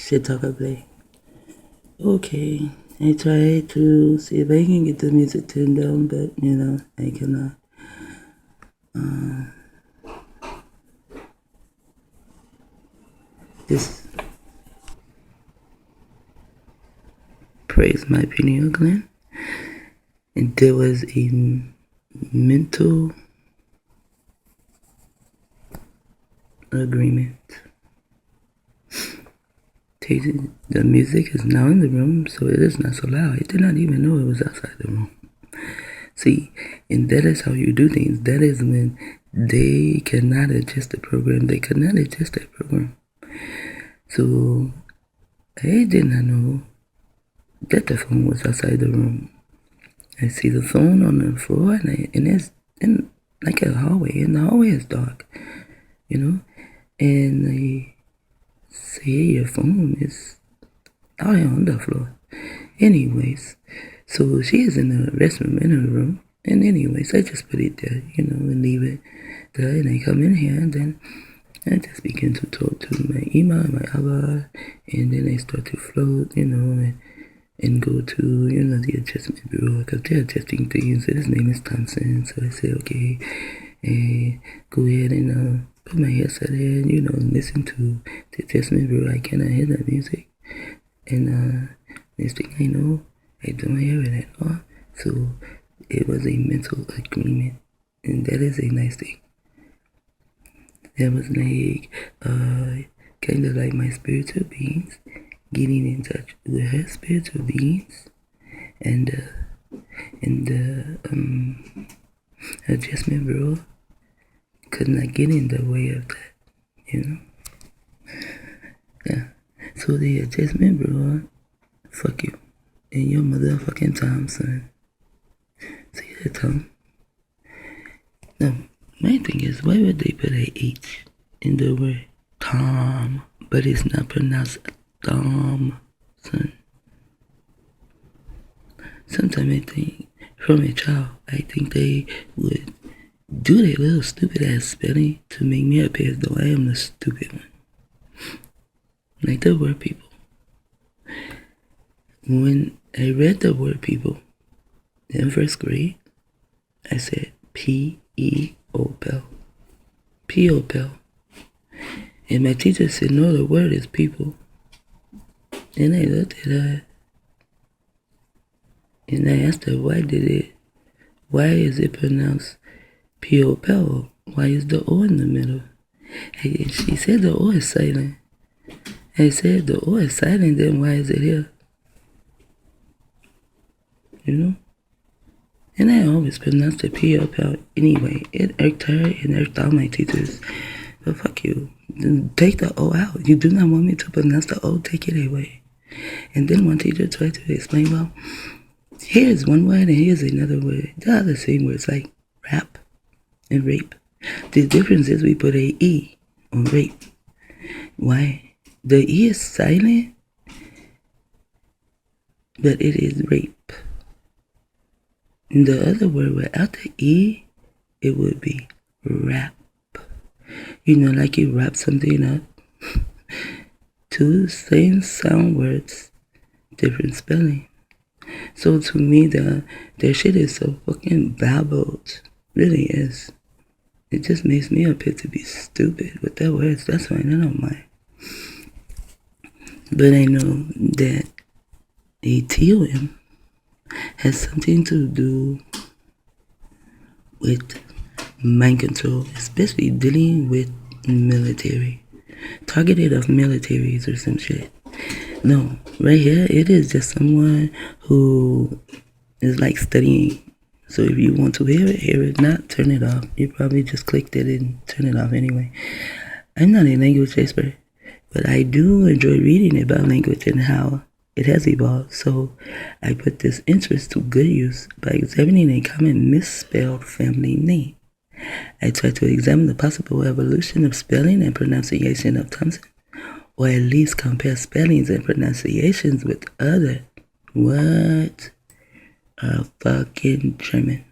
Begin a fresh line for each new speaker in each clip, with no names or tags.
Shit talk I play. Okay, I try to see if I can get the music turned down, but I cannot. Just praise my pineal gland. And there was a mental agreement. The music is now in the room, so it is not so loud. I did not even know it was outside the room. See, and that is how you do things. That is when they cannot adjust the program. They cannot adjust that program. So I did not know that the phone was outside the room. I see the phone on the floor, and it's in like a hallway, and the hallway is dark, and they say your phone is out on the floor. Anyways, so she is in the restroom in her room, and anyways, I just put it there, and leave it there, and I come in here, and then I just begin to talk to my Ima and my Abba, and then I start to float, and go to, the adjustment bureau, because they're adjusting things. So his name is Thompson, so I say, okay, go ahead and put my headset in, and listen to the adjustment bureau. I cannot hear that music, and next thing I know, I don't hear it at all. So it was a mental agreement, and that is a nice thing. That was like, kind of like my spiritual beings getting in touch with her spiritual beings, and the adjustment bureau could not get in the way of that, Yeah. So the adjustment bureau, fuck you, and your motherfucking time, son. See that, Tom? Now, my thing is, why would they put a H in the word Tom, but it's not pronounced Tom, son? Sometimes I think, from a child, I think they would do their little stupid ass spelling to make me appear as though I am the stupid one. Like the word people. When I read the word people in first grade, I said P-E-O-P-E-L. P-O-P-E-L. And my teacher said, no, the word is people. And I looked at her and I asked her, why is it pronounced P-O-P-E-L? Why is the O in the middle? And she said the O is silent. I said, the O is silent, then why is it here? And I always pronounced the P-O-P-E-L anyway. It irked her and irked all my teachers. But fuck you. Take the O out. You do not want me to pronounce the O, take it away. And then one teacher tried to explain, well, here's one word and here's another word. They are the same words, like rap and rape. The difference is we put a E on rape. Why? The E is silent, but it is rape. And the other word without the E, it would be rap. Like you wrap something up. Two same sound words, different spelling. So to me, the shit is so fucking babbled. Really is. It just makes me appear to be stupid with their words. That's fine, I don't mind. But I know that a TOM has something to do with mind control, especially dealing with military. Targeted of militaries or some shit. No, right here, it is just someone who is like studying. So if you want to hear it, not turn it off. You probably just clicked it and turn it off anyway. I'm not a language expert, but I do enjoy reading about language and how it has evolved. So I put this interest to good use by examining a common misspelled family name. I try to examine the possible evolution of spelling and pronunciation of Thompson, or at least compare spellings and pronunciations with other. What? A fucking German.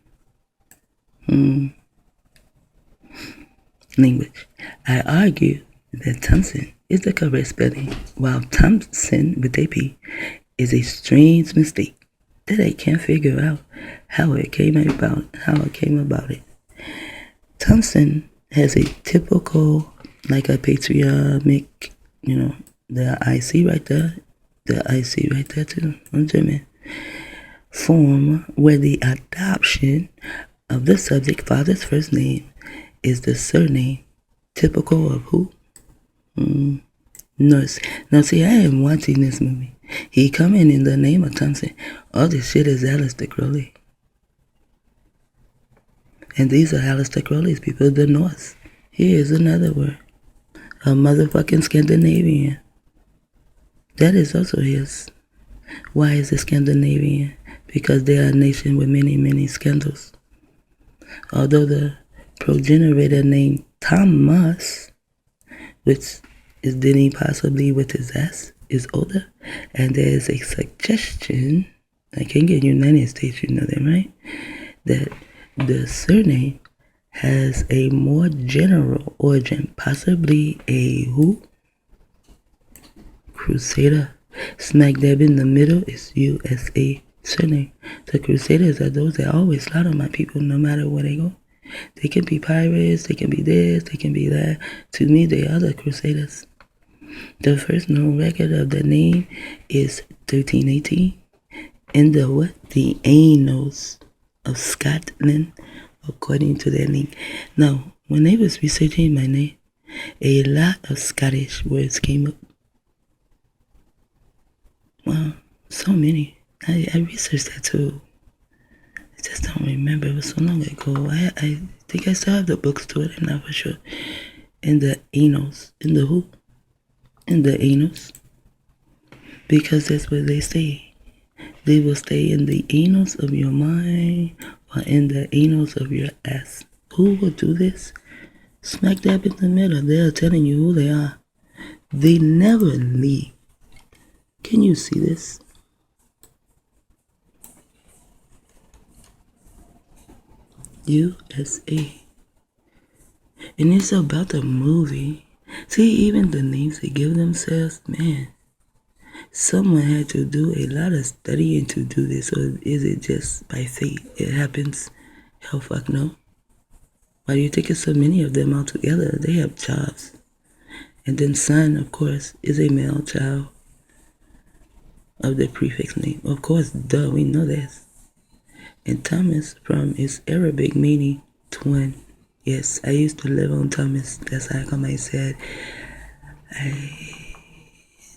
Language. I argue that Thompson is the correct spelling, while Thompson with AP is a strange mistake that I can't figure out how it came about it. Thompson has a typical, like a patriotic, the IC right there too, on German, form where the adoption of the subject father's first name is the surname, typical of who? Nurse. Now see, I am watching this movie. He coming in the name of Thompson. All this shit is Aleister Crowley. And these are Aleister Crowley's people, the Norse. Here's another word. A motherfucking Scandinavian. That is also his. Why is it Scandinavian? Because they are a nation with many, many scandals. Although the progenitor named Thomas, which is Denny possibly with his S, is older, and there is a suggestion, I can get United States, you know that, right? That the surname has a more general origin, possibly a who? Crusader. Smack dab in the middle is USA surname. The Crusaders are those that always slaughter my people no matter where they go. They can be pirates, they can be this, they can be that. To me, they are the Crusaders. The first known record of the name is 1318 in the what? The Annals of Scotland, according to their link. Now, when they was researching my name, a lot of Scottish words came up. Wow, so many. I researched that too. I just don't remember. It was so long ago. I think I still have the books to it. I'm not for sure. In the Annals. In the who? In the Annals. Because that's where they stay. They will stay in the annals of your mind or in the annals of your ass. Who will do this? Smack dab in the middle. They are telling you who they are. They never leave. Can you see this? USA. And it's about the movie. See, even the names they give themselves, man. Someone had to do a lot of studying to do this, or is it just by fate? It happens. Hell fuck no. Why do you think it's so many of them all together? They have jobs. And then son, of course, is a male child of the prefix name. Of course, duh, we know this. And Thomas from its Arabic meaning twin. Yes, I used to live on Thomas. That's how come I said I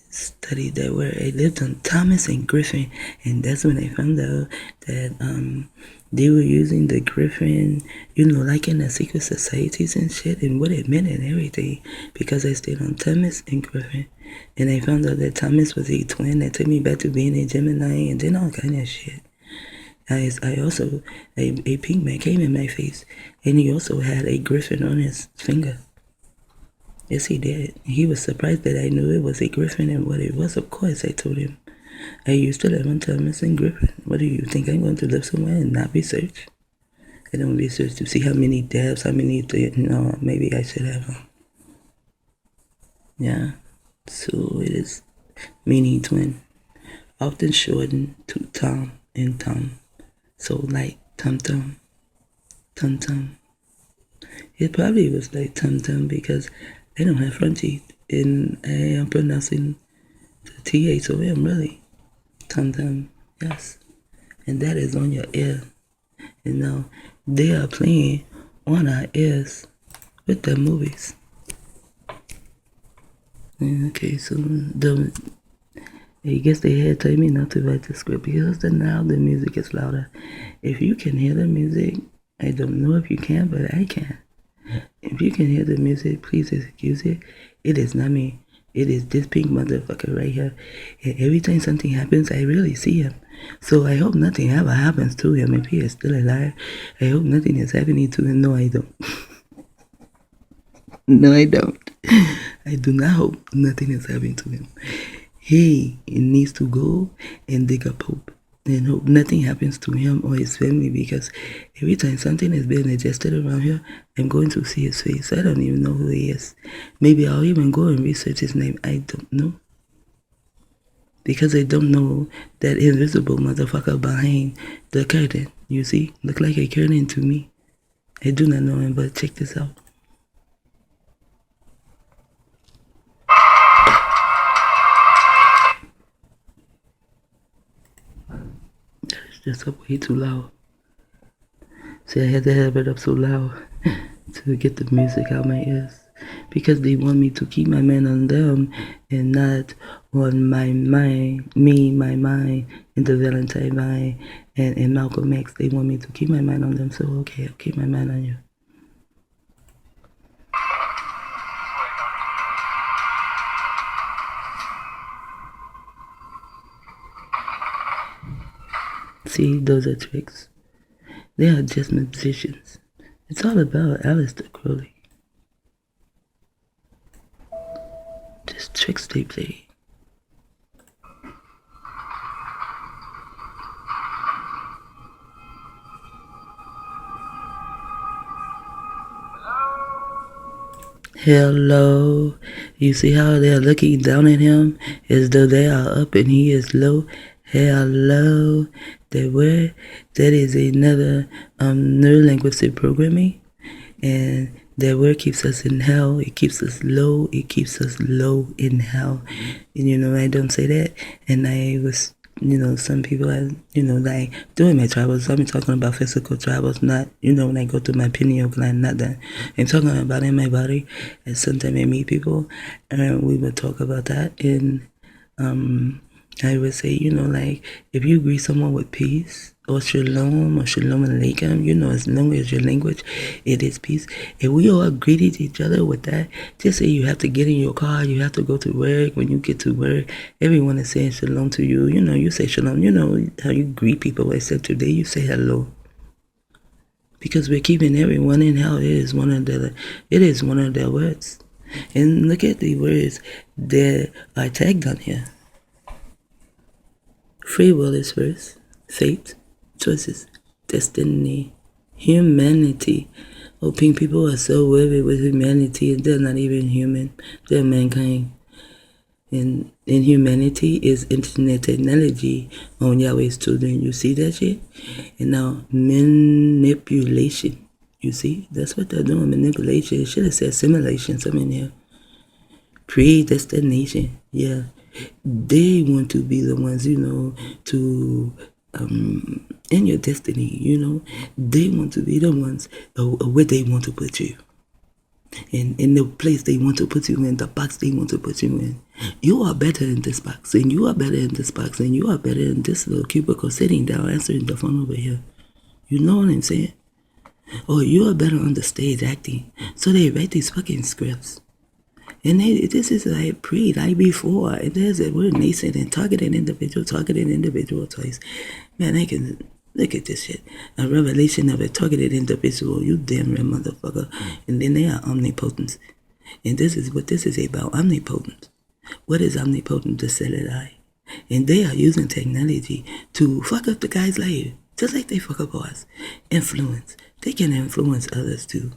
studied that word. I lived on Thomas and Griffin, and that's when I found out that they were using the Griffin, like in the secret societies and shit, and what it meant and everything, because I stayed on Thomas and Griffin, and I found out that Thomas was a twin. That took me back to being a Gemini, and then all kind of shit. I also, a pink man came in my face, and he also had a griffin on his finger. Yes, he did. He was surprised that I knew it was a griffin and what it was. Of course, I told him. I used to live on Thomas and Griffin. What do you think? I'm going to live somewhere and not research? I don't research to see how many dabs, how many, maybe I should have. Yeah. So it is meaning twin. Often shortened to Tom and Tom. So like Tum Tum. Tum Tum. It probably was like Tum Tum because I don't have front teeth. And I am pronouncing the THOM really. Tum Tum. Yes. And that is on your ear. And now they are playing on our ears with the movies. Okay, so I guess they had told me not to write the script because now the music is louder. If you can hear the music, I don't know if you can, but I can. If you can hear the music, please excuse it. It is not me. It is this pink motherfucker right here. And every time something happens, I really see him. So I hope nothing ever happens to him if he is still alive. I hope nothing is happening to him. No, I don't. No, I don't. I do not hope nothing is happening to him. He needs to go and dig a pope. and hope nothing happens to him or his family, because every time something is being adjusted around here, I'm going to see his face. I don't even know who he is. Maybe I'll even go and research his name. I don't know. Because I don't know that invisible motherfucker behind the curtain. You see? Look like a curtain to me. I do not know him, but check this out. That's just up way too loud. See, I had to have it up so loud to get the music out my ears. Because they want me to keep my mind on them and not on my mind, my mind, and the Valentine mind, and Malcolm X. They want me to keep my mind on them, so okay, I'll keep my mind on you. See, those are tricks. They are just musicians. It's all about Aleister Crowley. Just tricks they play. Hello. You see how they're looking down at him as though they are up and he is low? Hello. That is another neurolinguistic programming, and that word keeps us in hell. It keeps us low. It keeps us low in hell. And I don't say that. And I was, some people, like doing my travels. I'm talking about physical travels, not, when I go to my pineal gland, not that. I'm talking about in my body. And sometimes I meet people, and we would talk about that. And I would say, like, if you greet someone with peace, or shalom alaikum, as long as your language, it is peace. If we all greeted each other with that, just say you have to get in your car, you have to go to work. When you get to work, everyone is saying shalom to you. You say shalom. You know how you greet people, except today you say hello. Because we're keeping everyone in hell. It is one of their words. And look at the words that are tagged on here. Free will is first, fate, choices, destiny, humanity. Pink people are so worried with humanity, and they're not even human. They're mankind. And humanity is internet technology on Yahweh's children. You see that shit? And now manipulation. You see? That's what they're doing, manipulation. It should have said simulation, something here. Predestination. Yeah. They want to be the ones, to in your destiny, they want to be the ones where they want to put you. And in the place they want to put you in, the box they want to put you in. You are better in this box, and you are better in this box, and you are better in this little cubicle sitting down answering the phone over here. You know what I'm saying? Or you are better on the stage acting. So they write these fucking scripts. And this is like before. And there's a word nascent and targeted individual twice. Man, I can look at this shit. A revelation of a targeted individual. You damn right motherfucker. And then they are omnipotent. And this is what this is about. Omnipotent. What is omnipotent? The cellular eye. And they are using technology to fuck up the guy's life. Just like they fuck up ours. Influence. They can influence others too.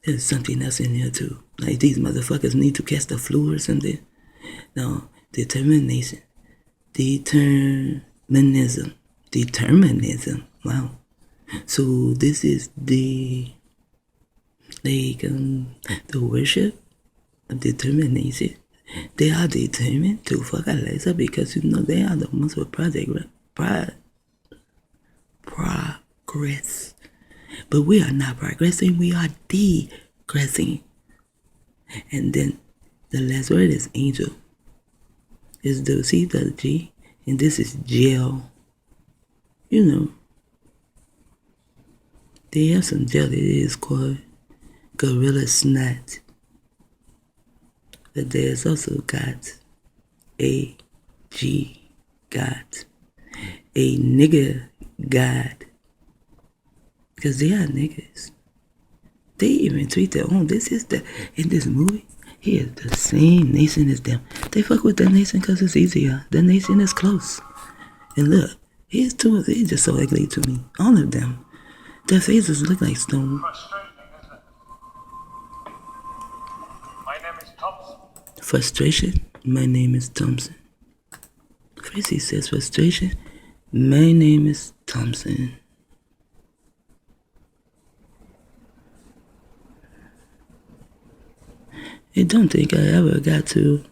There's something else in here too. Like these motherfuckers need to catch the flu or something. No, determination. Determinism. Wow. So this is the worship of determination. They are determined to fuck our lives up because they are the ones with progress. But we are not progressing, we are degressing. And then the last word is angel. Is the C, the G, and this is gel. They have some gel that is called gorilla snot. But there's also God. A-G, God. A nigger God. Because they are niggas. They even tweet their own. In this movie, he is the same nation as them. They fuck with that nation because it's easier. The nation is close. And look, he's just so ugly to me. All of them. Their faces look like stone.
My name is Thompson.
Frustration? My name is Thompson. Tracy says frustration? My name is Thompson. I don't think I ever got to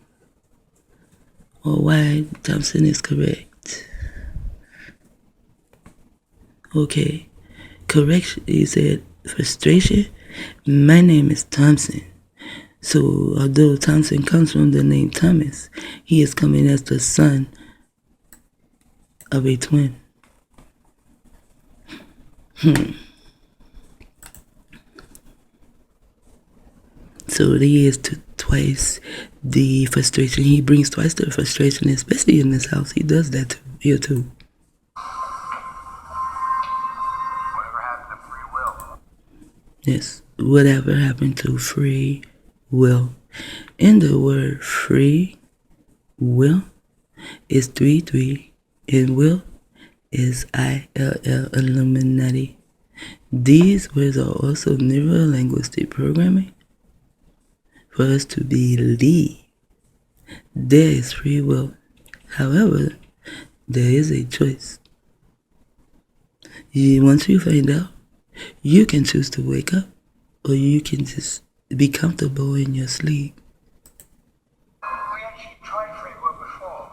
or why Thompson is correct. Okay. Correction, he said frustration. My name is Thompson. So although Thompson comes from the name Thomas, he is coming as the son of a twin. So he is twice the frustration. He brings twice the frustration, especially in this house. He does that here too.
Whatever happened to free will?
Yes, whatever happened to free will? And the word free will is 3-3, and will is ILL Illuminati. These words are also neuro-linguistic programming for us to believe there is free will. However, there is a choice. Once you find out, you can choose to wake up, or you can just be comfortable in your sleep.
We actually tried free will before.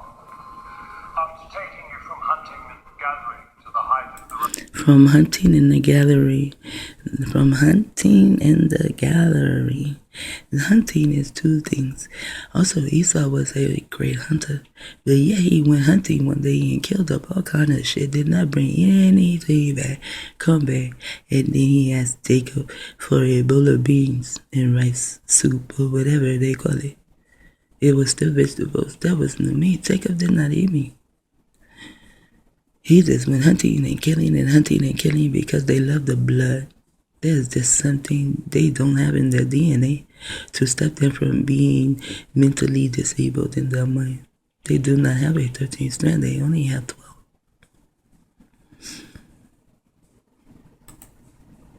After taking you from hunting and gathering to the height of the...
From hunting in the gallery. From hunting in the gallery. Hunting is two things. Also, Esau was a great hunter. But yeah, he went hunting one day and killed up all kind of shit. Did not bring anything back. Come back. And then he asked Jacob for a bowl of beans and rice soup or whatever they call it. It was still vegetables. That was the meat. Jacob did not eat meat. He just went hunting and killing because they love the blood. There's just something they don't have in their DNA to stop them from being mentally disabled in their mind. They do not have a 13th strand. They only have 12.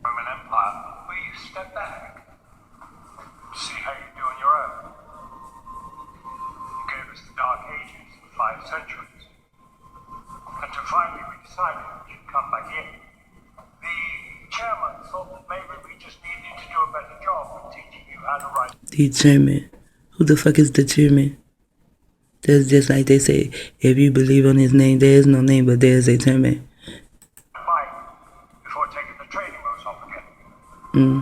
From an empire where you step back, see how you do on your own. You gave us the Dark Ages for 5 centuries. Until finally we decided we should come back in. The chairman thought that maybe we just needed to do a better job of teaching you how to write.
The chairman. Who the fuck is the chairman? That's just like they say, if you believe on his name, there is no name, but there is a chairman.
Before taking the training wheels off again.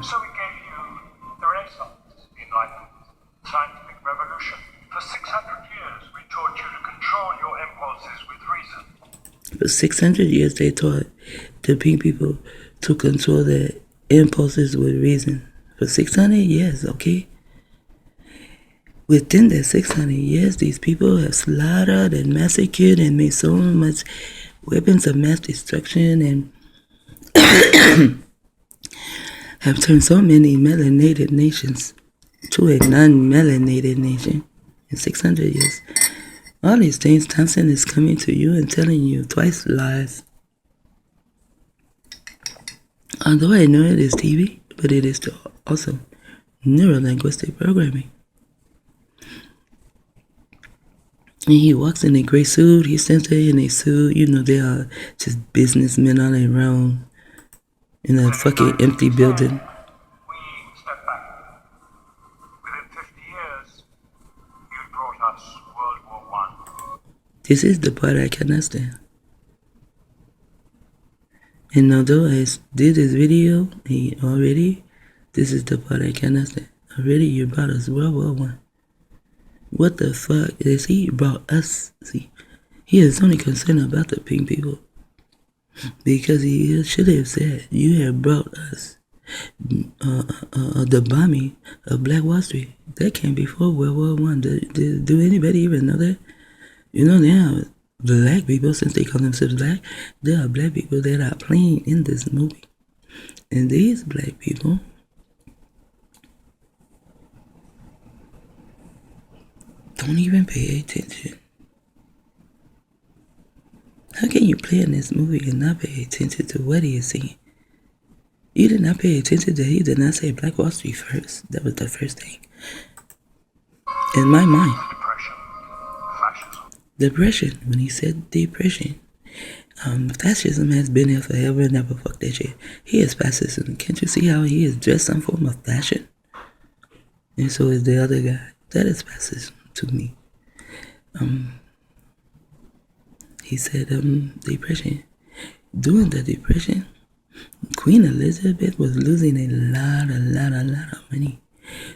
So we gave you the Renaissance, the Enlightenment, scientific revolution. For 600 years, we taught you to control your impulses with reason.
For 600 years, they taught the pink people to control their impulses with reason. For 600 years, okay? Within that 600 years, these people have slaughtered and massacred and made so much weapons of mass destruction and have turned so many melanated nations to a non-melanated nation in 600 years. All these things, Thompson is coming to you and telling you twice lies. Although I know it is TV, but it is also neuro-linguistic programming. And he walks in a gray suit. He stands there in a suit. You know, they are just businessmen all around in a fucking empty building.
We stepped back. Within 50 years, you brought us World War I.
This is the part I cannot stand. And although I did this video already, this is the part I cannot stand. Already you brought us World War I. What the fuck is he brought us? See, he is only concerned about the pink people. Because he should have said, you have brought us the bombing of Black Wall Street. That came before World War I. Do anybody even know that? You know, there are black people, since they call themselves black, there are black people that are playing in this movie. And these black people don't even pay attention. can you play in this movie and not pay attention to what he is saying? You did not pay attention that he did not say Black Wall Street first. That was the first thing. In my mind.
Depression. Fascism.
Depression. When he said depression. Fascism has been here forever and never. Fuck that shit. He is fascism. Can't you see how he is dressed some form of fashion? And so is the other guy. That is fascism to me. He said depression. During the depression, Queen Elizabeth was losing a lot of money.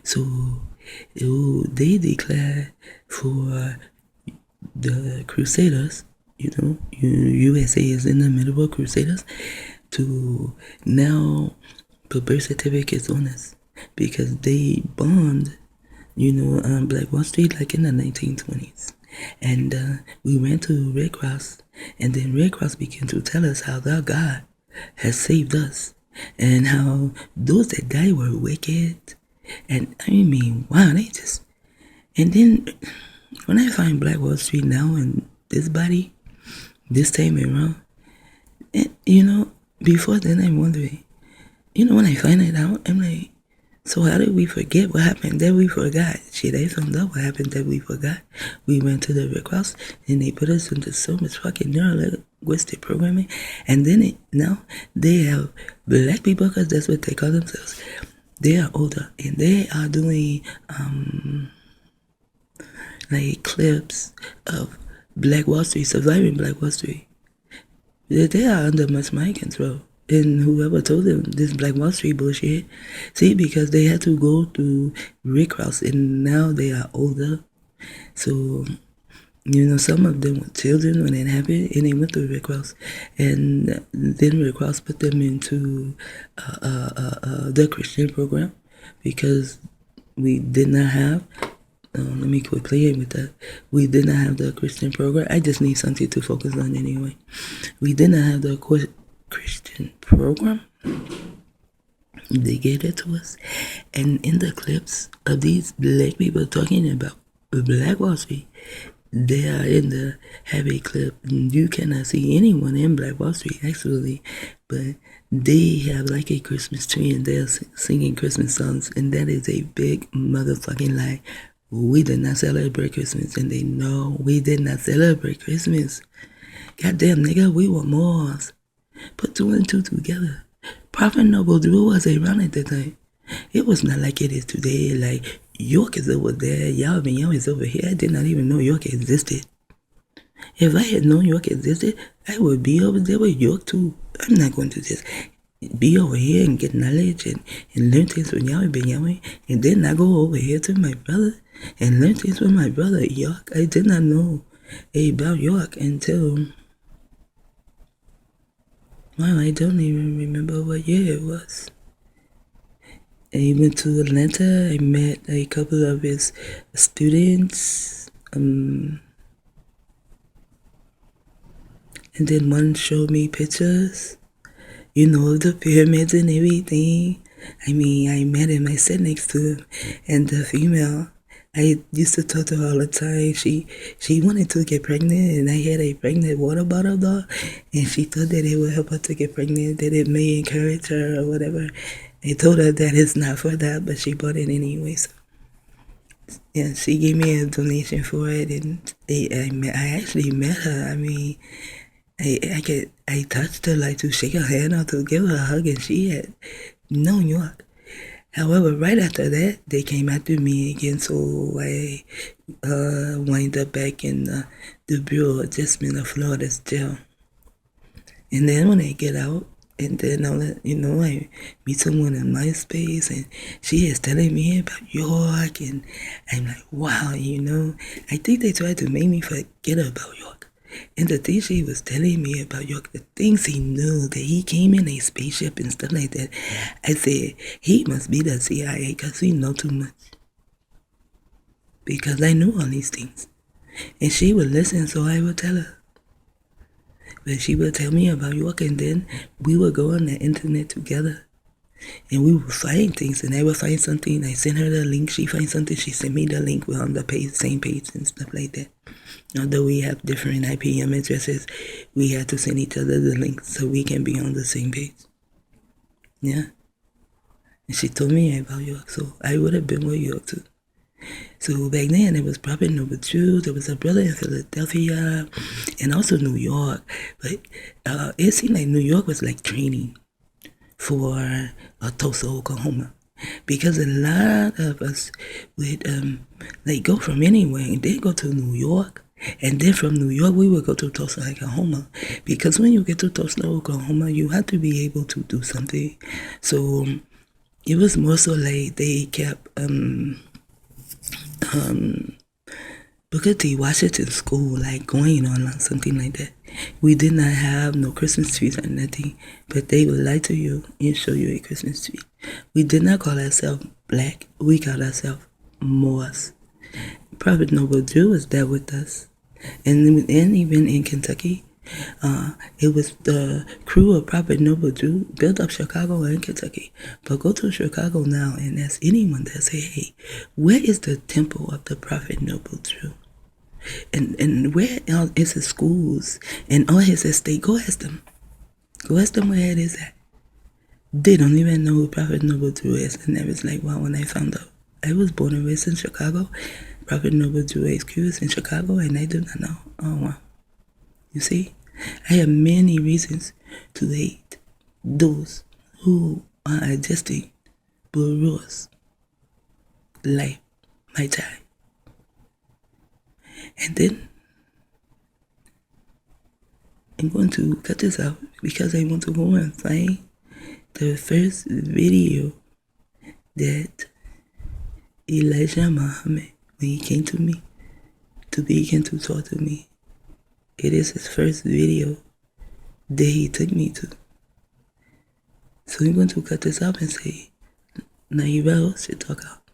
So they declared for the Crusaders, USA is in the middle of Crusaders, to now put birth certificates on us because they bombed, Black Wall Street like in the 1920s. And we went to Red Cross, and then Red Cross began to tell us how their God has saved us and how those that died were wicked. And I mean, wow, they just... And then when I find Black Wall Street now and this body, this time around, before then I'm wondering, when I find it out, I'm like, so how did we forget what happened that we forgot? Shit, I found out what happened that we forgot. We went to the Red Cross and they put us into so much fucking neurolinguistic programming. And then now they have black people, because that's what they call themselves. They are older and they are doing like clips of Black Wall Street, surviving Black Wall Street. They are under much mind control. And whoever told them this Black Wall Street bullshit, see, because they had to go through Red Cross and now they are older. So, some of them were children when it happened and they went through Red Cross. And then Red Cross put them into the Christian program because we did not have, let me quit playing with that. We did not have the Christian program. I just need something to focus on anyway. We did not have the Christian program. They gave it to us, and in the clips of these black people talking about Black Wall Street, they are in the heavy clip. You cannot see anyone in Black Wall Street actually, but they have like a Christmas tree and they're singing Christmas songs, and that is a big motherfucking lie. We did not celebrate Christmas, and they know we did not celebrate Christmas. Goddamn nigga, we were Moors. Put 2 and 2 together. Prophet Noble Drew was around at the time. It was not like it is today. Like, York is over there, y'all is over here. I did not even know York existed. If I had known York existed, I would be over there with York too. I'm not going to just be over here and get knowledge and learn things from Yahweh, and then I go over here to my brother and learn things from my brother York. I did not know about York until... Wow, I don't even remember what year it was. I went to Atlanta. I met a couple of his students. And then one showed me pictures, of the pyramids and everything. I mean, I met him. I sat next to him. And the female, I used to talk to her all the time. She wanted to get pregnant, and I had a pregnant water bottle doll, and she thought that it would help her to get pregnant, that it may encourage her or whatever. I told her that it's not for that, but she bought it anyway. So, yeah, she gave me a donation for it, and I actually met her. I mean, I touched her like to shake her hand or to give her a hug, and she had no York. However, right after that, they came after me again, so I wind up back in the Bureau of Adjustment of Florida's jail. And then when I get out, and then I meet someone in MySpace, and she is telling me about York, and I'm like, wow, I think they tried to make me forget about York. And the things she was telling me about York, the things he knew, that he came in a spaceship and stuff like that, I said, he must be the CIA because he know too much. Because I knew all these things. And she would listen, so I would tell her. But she would tell me about York, and then we would go on the internet together. And we would find things, and I would find something. I sent her the link. She finds something. She sent me the link. We're on the page, same page and stuff like that. Although we have different IPM addresses, we had to send each other the link so we can be on the same page. Yeah. And she told me about York, so I would have been with York too. So back then, it was Prophet Noble Jew. There was a brother in Philadelphia and also New York. But it seemed like New York was like training for Tulsa, Oklahoma. Because a lot of us would like go from anywhere and then go to New York. And then from New York, we would go to Tulsa, Oklahoma. Because when you get to Tulsa, Oklahoma, you have to be able to do something. So it was more so like they kept Booker T. Washington School, like going on something like that. We did not have no Christmas trees or nothing, but they would lie to you and show you a Christmas tree. We did not call ourselves black. We called ourselves Moors. Prophet Noble Jew was there with us. And even in Kentucky, it was the crew of Prophet Noble Jew built up Chicago and Kentucky. But go to Chicago now and ask anyone that say, hey, where is the temple of the Prophet Noble Jew? And where is his schools and all his estate? Go ask them. Go ask them where it is at. They don't even know who Prophet Noble Jew is. And I was like, wow, when I found out. I was born and raised in Chicago. Prophet Noble Jew HQ is in Chicago, and I do not know. Oh, wow. You see? I have many reasons to hate those who are adjusting Buru's life, my time. And then I'm going to cut this out because I want to go and find the first video that Elijah Muhammad, when he came to me to begin to talk to me. It is his first video that he took me to. So I'm going to cut this up and say, Naira should talk out.